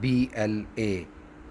BLA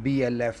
BLF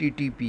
TTP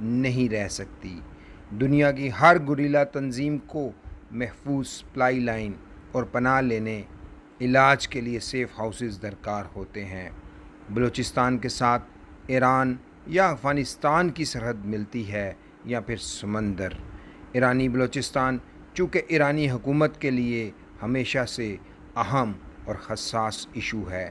نہیں رہ سکتی۔ دنیا کی ہر گریلا تنظیم کو محفوظ سپلائی لائن اور پناہ لینے علاج کے لیے سیف ہاؤسز درکار ہوتے ہیں۔ بلوچستان کے ساتھ ایران یا افغانستان کی سرحد ملتی ہے یا پھر سمندر۔ ایرانی بلوچستان چونکہ ایرانی حکومت کے لیے ہمیشہ سے اہم اور حساس ایشو ہے،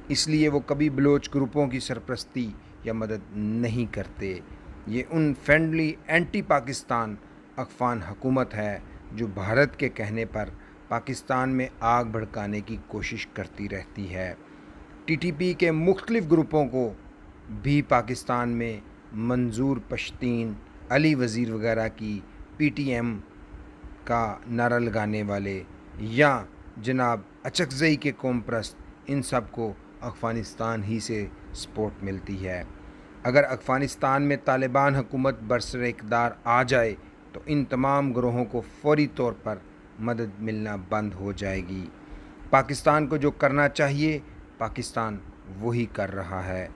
اس لیے وہ کبھی بلوچ گروپوں کی سرپرستی یا مدد نہیں کرتے۔ یہ in friendly anti Pakistan Afghan حکومت ہے جو بھارت کے کہنے پر پاکستان میں آگ بھڑکانے کی کوشش کرتی رہتی ہے۔ ٹی ٹی پی کے مختلف گروپوں کو بھی پاکستان میں منظور پشتین، علی وزیر وغیرہ کی پی ٹی ایم کا نعرہ لگانے والے یا جناب اچکزئی کے قوم پرست، ان سب کو افغانستان ہی سے سپورٹ ملتی ہے۔ اگر افغانستان میں طالبان حکومت برسر اقتدار آ جائے تو ان تمام گروہوں کو فوری طور پر مدد ملنا بند ہو جائے گی۔ پاکستان کو جو کرنا چاہیے پاکستان وہی کر رہا ہے،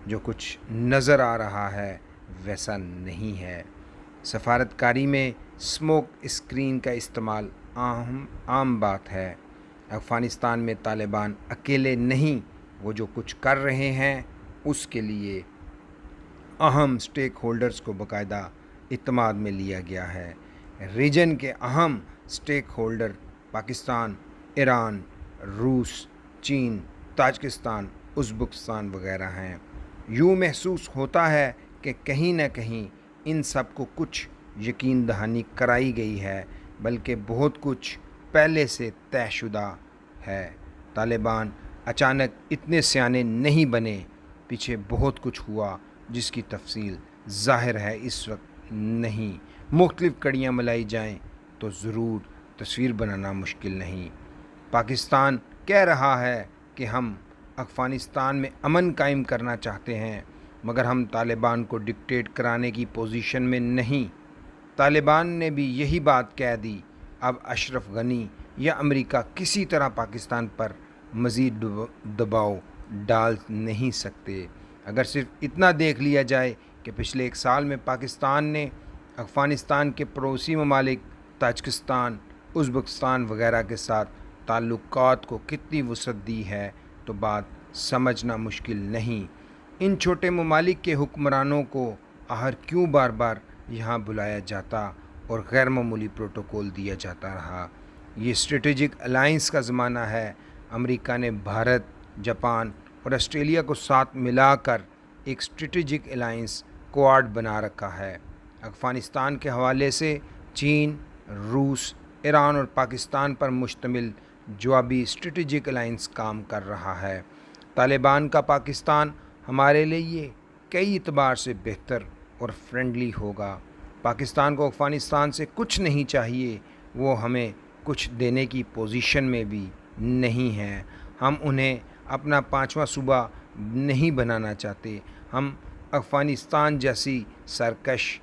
جو کچھ نظر آ رہا ہے ویسا نہیں ہے۔ سفارتکاری میں اسموک اسکرین کا استعمال عام بات ہے۔ افغانستان میں طالبان اکیلے نہیں، وہ جو کچھ کر رہے ہیں اس کے لیے اہم سٹیک ہولڈرز کو باقاعدہ اعتماد میں لیا گیا ہے۔ ریجن کے اہم سٹیک ہولڈر پاکستان، ایران، روس، چین، تاجکستان، ازبکستان وغیرہ ہیں۔ یوں محسوس ہوتا ہے کہ کہیں نہ کہیں ان سب کو کچھ یقین دہانی کرائی گئی ہے، بلکہ بہت کچھ پہلے سے طے شدہ ہے۔ طالبان اچانک اتنے سیانے نہیں بنے، پیچھے بہت کچھ ہوا جس کی تفصیل ظاہر ہے اس وقت نہیں۔ مختلف کڑیاں ملائی جائیں تو ضرور تصویر بنانا مشکل نہیں۔ پاکستان کہہ رہا ہے کہ ہم افغانستان میں امن قائم کرنا چاہتے ہیں، مگر ہم طالبان کو ڈکٹیٹ کرانے کی پوزیشن میں نہیں۔ طالبان نے بھی یہی بات کہہ دی۔ اب اشرف غنی یا امریکہ کسی طرح پاکستان پر مزید دباؤ ڈال نہیں سکتے۔ اگر صرف اتنا دیکھ لیا جائے کہ پچھلے ایک سال میں پاکستان نے افغانستان کے پڑوسی ممالک تاجکستان، ازبکستان وغیرہ کے ساتھ تعلقات کو کتنی وسعت دی ہے تو بات سمجھنا مشکل نہیں۔ ان چھوٹے ممالک کے حکمرانوں کو آخر کیوں بار بار یہاں بلایا جاتا اور غیر معمولی پروٹوکول دیا جاتا رہا؟ یہ اسٹریٹجک الائنس کا زمانہ ہے۔ امریکہ نے بھارت، جاپان اور آسٹریلیا کو ساتھ ملا کر ایک اسٹریٹجک الائنس کوآڈ بنا رکھا ہے۔ افغانستان کے حوالے سے چین، روس، ایران اور پاکستان پر مشتمل جوابی اسٹریٹجک الائنس کام کر رہا ہے۔ طالبان کا پاکستان ہمارے لیے کئی اعتبار سے بہتر اور فرینڈلی ہوگا۔ پاکستان کو افغانستان سے کچھ نہیں چاہیے، وہ ہمیں کچھ دینے کی پوزیشن میں بھی نہیں ہے۔ ہم انہیں اپنا پانچواں صوبہ نہیں بنانا چاہتے۔ ہم افغانستان جیسی سرکش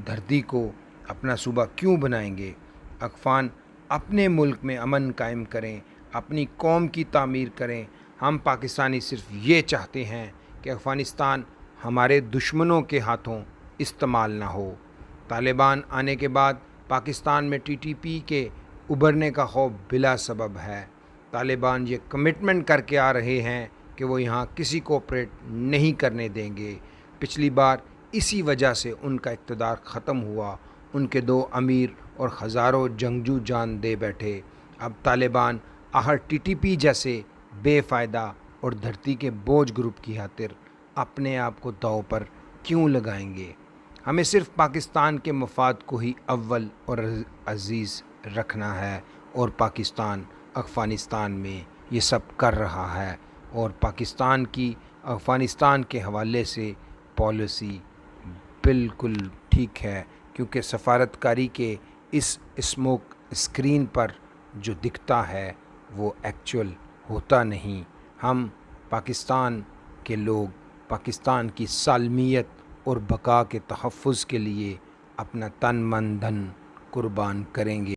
دھرتی کو اپنا صوبہ کیوں بنائیں گے؟ افغان اپنے ملک میں امن قائم کریں، اپنی قوم کی تعمیر کریں۔ ہم پاکستانی صرف یہ چاہتے ہیں کہ افغانستان ہمارے دشمنوں کے ہاتھوں استعمال نہ ہو۔ طالبان آنے کے بعد پاکستان میں ٹی ٹی پی کے ابھرنے کا خوف بلا سبب ہے۔ طالبان یہ کمٹمنٹ کر کے آ رہے ہیں کہ وہ یہاں کسی کو آپریٹ نہیں کرنے دیں گے۔ پچھلی بار اسی وجہ سے ان کا اقتدار ختم ہوا، ان کے 2 امیر اور ہزاروں جنگجو جان دے بیٹھے۔ اب طالبان آخر ٹی ٹی پی جیسے بے فائدہ اور دھرتی کے بوجھ گروپ کی خاطر اپنے آپ کو داؤ پر کیوں لگائیں گے؟ ہمیں صرف پاکستان کے مفاد کو ہی اول اور عزیز رکھنا ہے، اور پاکستان افغانستان میں یہ سب کر رہا ہے، اور پاکستان کی افغانستان کے حوالے سے پالیسی بالکل ٹھیک ہے، کیونکہ سفارتکاری کے اس اسموک اسکرین پر جو دکھتا ہے وہ ایکچول ہوتا نہیں۔ ہم پاکستان کے لوگ پاکستان کی سالمیت اور بقا کے تحفظ کے لیے اپنا تن من دھن قربان کریں گے۔